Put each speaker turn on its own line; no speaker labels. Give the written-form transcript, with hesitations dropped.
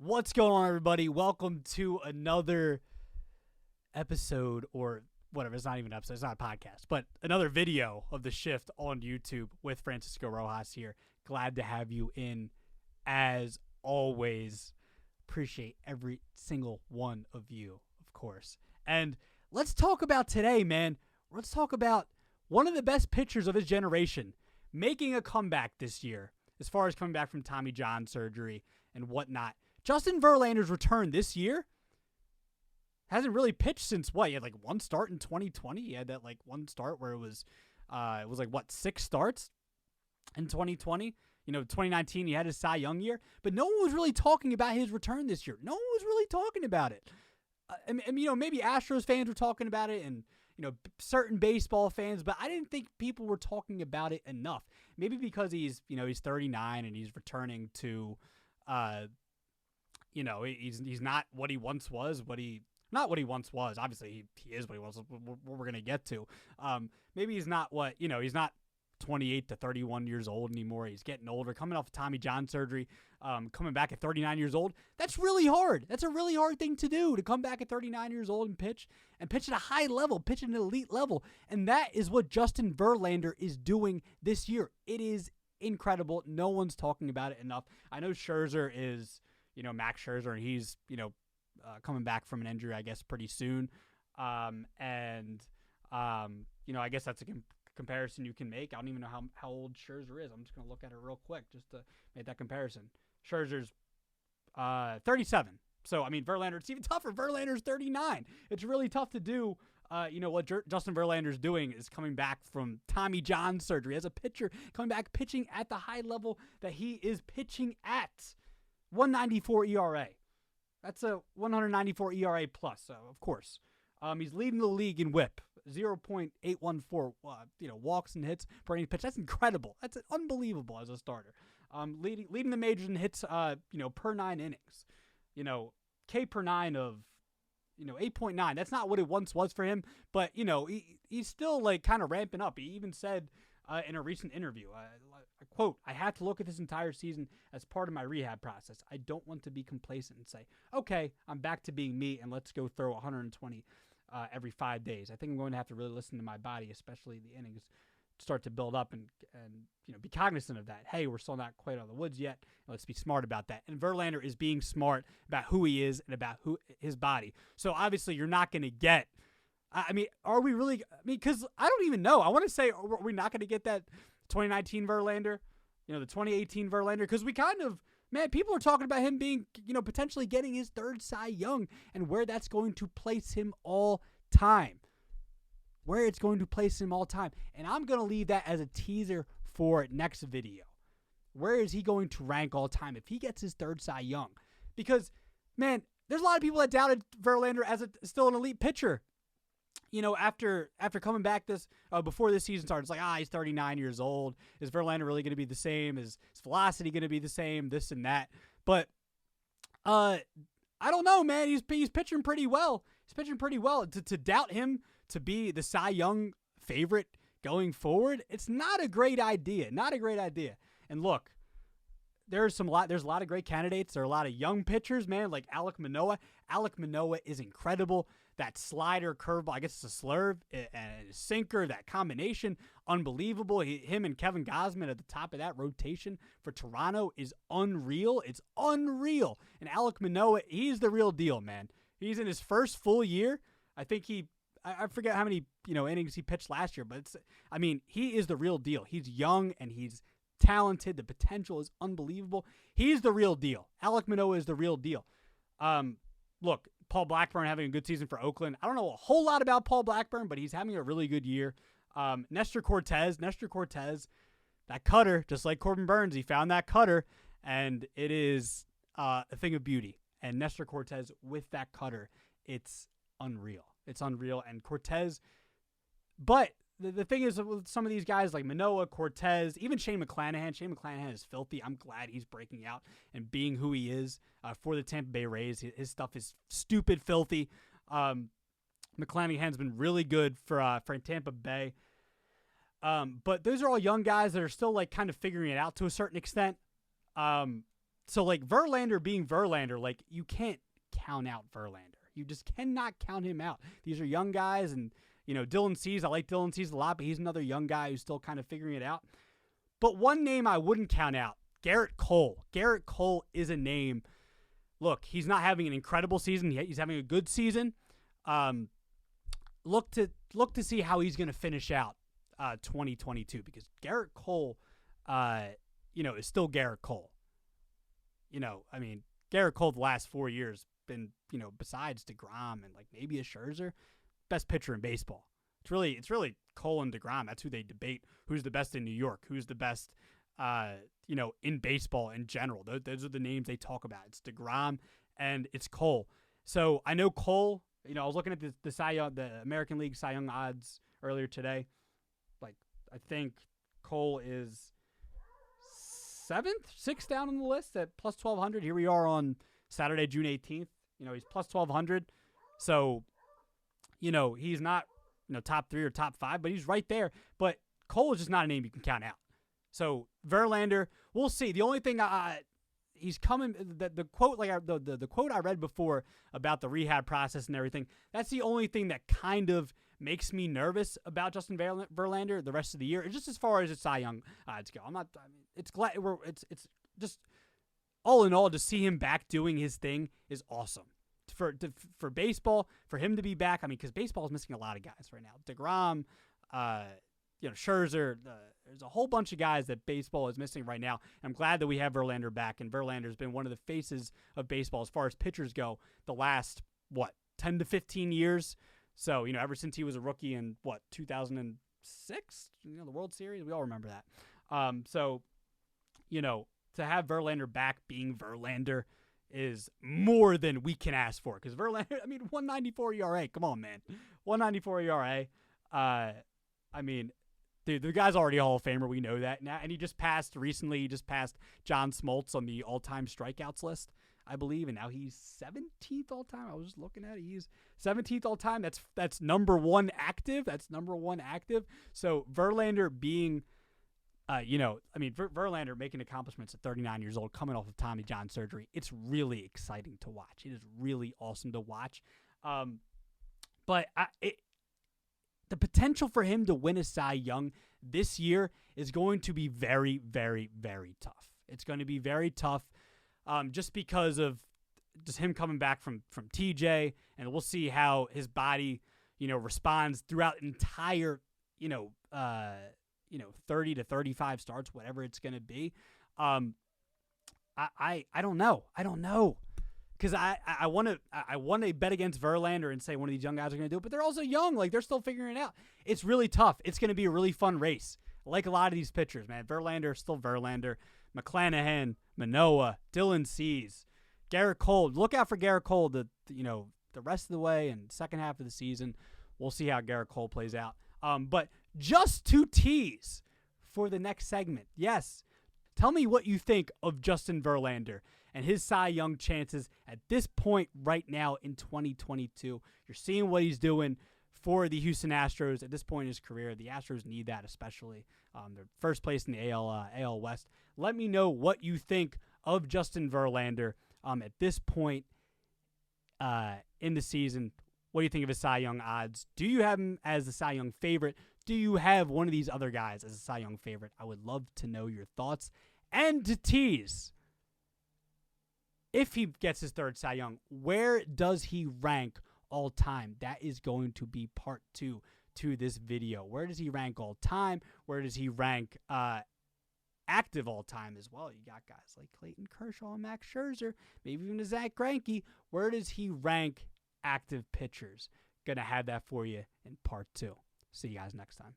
What's going on, everybody? Welcome to another episode, or whatever. It's not even an episode. It's not a podcast, but another video of The Shift on YouTube with Francisco Rojas here. Glad to have you in, as always. Appreciate every single one of you, of course. And let's talk about today, man. Let's talk about one of the best pitchers of his generation making a comeback this year, as far as coming back from Tommy John surgery and whatnot. Justin Verlander's return this year hasn't really pitched since what? He had like one start in 2020. He had that like one start where it was like what, 6 starts in 2020. 2019 he had his Cy Young year, but no one was really talking about his return this year. No one was really talking about it. Maybe Astros fans were talking about it, and certain baseball fans, but I didn't think people were talking about it enough. Maybe because he's 39 and he's returning to. He's not what he once was, not what he once was. Obviously, he is what he was. What we're going to get to. Maybe he's not he's not 28 to 31 years old anymore. He's getting older, coming off of Tommy John surgery, coming back at 39 years old. That's really hard. That's a really hard thing to do, to come back at 39 years old and pitch at a high level, pitch at an elite level. And that is what Justin Verlander is doing this year. It is incredible. No one's talking about it enough. I know Scherzer is, Max Scherzer, and he's, coming back from an injury, I guess, pretty soon. I guess that's a comparison you can make. I don't even know how old Scherzer is. I'm just going to look at it real quick just to make that comparison. Scherzer's 37. So, Verlander, it's even tougher. Verlander's 39. It's really tough to do. What Justin Verlander's doing is coming back from Tommy John surgery as a pitcher, coming back pitching at the high level that he is pitching at. 194 ERA. That's a 194 ERA plus, of course. He's leading the league in WHIP, 0.814, walks and hits per inning pitch. That's incredible. That's unbelievable as a starter. Leading the majors in hits, per 9 innings. K per 9 of 8.9. That's not what it once was for him, but he's still like kind of ramping up. He even said in a recent interview, quote, "I had to look at this entire season as part of my rehab process. I don't want to be complacent and say, okay, I'm back to being me and let's go throw 120 every 5 days. I think I'm going to have to really listen to my body, especially the innings start to build up and be cognizant of that. Hey, we're still not quite out of the woods yet. Let's be smart about that." And Verlander is being smart about who he is and about his body. So obviously you're not going to get, are we really, because I don't even know. I want to say, are we not going to get that 2019 Verlander, the 2018 Verlander? Because we kind of, people are talking about him being, potentially getting his 3rd Cy Young, and where that's going to place him all time. Where it's going to place him all time. And I'm going to leave that as a teaser for next video. Where is he going to rank all time if he gets his 3rd Cy Young? Because, there's a lot of people that doubted Verlander as still an elite pitcher. After coming back before this season started, it's like, he's 39 years old. Is Verlander really going to be the same? Is his velocity going to be the same? This and that. But I don't know, man. He's pitching pretty well. He's pitching pretty well. To doubt him to be the Cy Young favorite going forward, it's not a great idea. Not a great idea. And look, there's a lot of great candidates. There are a lot of young pitchers, man, like Alek Manoah. Alek Manoah is incredible. That slider, curveball, I guess it's a slurve, and a sinker, that combination, unbelievable. Him and Kevin Gausman at the top of that rotation for Toronto is unreal. It's unreal. And Alek Manoah, he's the real deal, man. He's in his first full year. I think I forget how many innings he pitched last year, but he is the real deal. He's young and he's talented. The potential is unbelievable. He's the real deal. Alek Manoah is the real deal. Look, Paul Blackburn having a good season for Oakland. I don't know a whole lot about Paul Blackburn, but he's having a really good year. Nestor Cortez, that cutter, just like Corbin Burns, he found that cutter, and it is a thing of beauty. And Nestor Cortez with that cutter, it's unreal. It's unreal. And Cortez, but the thing is with some of these guys like Manoah, Cortez, even Shane McClanahan. Shane McClanahan is filthy. I'm glad he's breaking out and being who he is for the Tampa Bay Rays. His stuff is stupid filthy. McClanahan's been really good for Tampa Bay. But those are all young guys that are still like kind of figuring it out to a certain extent. So, like, Verlander being Verlander, like, you can't count out Verlander. You just cannot count him out. These are young guys, and, Dylan Cease, I like Dylan Cease a lot, but he's another young guy who's still kind of figuring it out. But one name I wouldn't count out, Garrett Cole. Garrett Cole is a name. Look, he's not having an incredible season. He's having a good season. Look to see how he's going to finish out 2022, because Garrett Cole, is still Garrett Cole. Garrett Cole the last 4 years been, besides DeGrom and like maybe a Scherzer, best pitcher in baseball. It's really Cole and DeGrom. That's who they debate. Who's the best in New York? Who's the best, in baseball in general? Those are the names they talk about. It's DeGrom and it's Cole. So I know Cole. I was looking at the American League Cy Young odds earlier today. Like, I think Cole is sixth down on the list at plus 1,200. Here we are on Saturday, June 18th. He's plus 1,200. So, he's not, top 3 or top 5, but he's right there. But Cole is just not a name you can count out. So, Verlander, we'll see. The only thing he's coming, the quote, like the quote I read before about the rehab process and everything, that's the only thing that kind of makes me nervous about Justin Verlander the rest of the year. And just as far as his Cy Young odds go, it's just all in all, to see him back doing his thing is awesome. For baseball, for him to be back, because baseball is missing a lot of guys right now. DeGrom, Scherzer, there's a whole bunch of guys that baseball is missing right now. I'm glad that we have Verlander back, and Verlander's been one of the faces of baseball as far as pitchers go the last, 10 to 15 years. So, ever since he was a rookie in, 2006? The World Series? We all remember that. To have Verlander back being Verlander is more than we can ask for. Because Verlander, 194 ERA. Come on, man. 194 ERA. Dude, the guy's already a Hall of Famer. We know that now. And he just passed John Smoltz on the all-time strikeouts list, I believe. And now he's 17th all-time. I was just looking at it. He's 17th all-time. That's number one active. So Verlander being, Verlander making accomplishments at 39 years old, coming off of Tommy John surgery. It's really exciting to watch. It is really awesome to watch. But the potential for him to win a Cy Young this year is going to be very, very, very tough. It's going to be very tough just because of just him coming back from TJ, and we'll see how his body, responds throughout entire, 30 to 35 starts, whatever it's going to be. I don't know. Because I want to bet against Verlander and say one of these young guys are going to do it, but they're also young. Like, they're still figuring it out. It's really tough. It's going to be a really fun race. I like a lot of these pitchers, man. Verlander, still Verlander. McClanahan, Manoah, Dylan Cease, Garrett Cole. Look out for Garrett Cole the rest of the way and second half of the season. We'll see how Garrett Cole plays out. But just to tease for the next segment, yes, tell me what you think of Justin Verlander and his Cy Young chances at this point right now in 2022. You're seeing what he's doing for the Houston Astros at this point in his career. The Astros need that, especially. They're first place in the AL West. Let me know what you think of Justin Verlander at this point in the season. What do you think of his Cy Young odds? Do you have him as the Cy Young favorite? Do you have one of these other guys as a Cy Young favorite? I would love to know your thoughts. And to tease, if he gets his third Cy Young, where does he rank all time? That is going to be part 2 to this video. Where does he rank all time? Where does he rank active all time as well? You got guys like Clayton Kershaw and Max Scherzer, maybe even a Zach Greinke. Where does he rank active pitchers? Gonna have that for you in part 2. See you guys next time.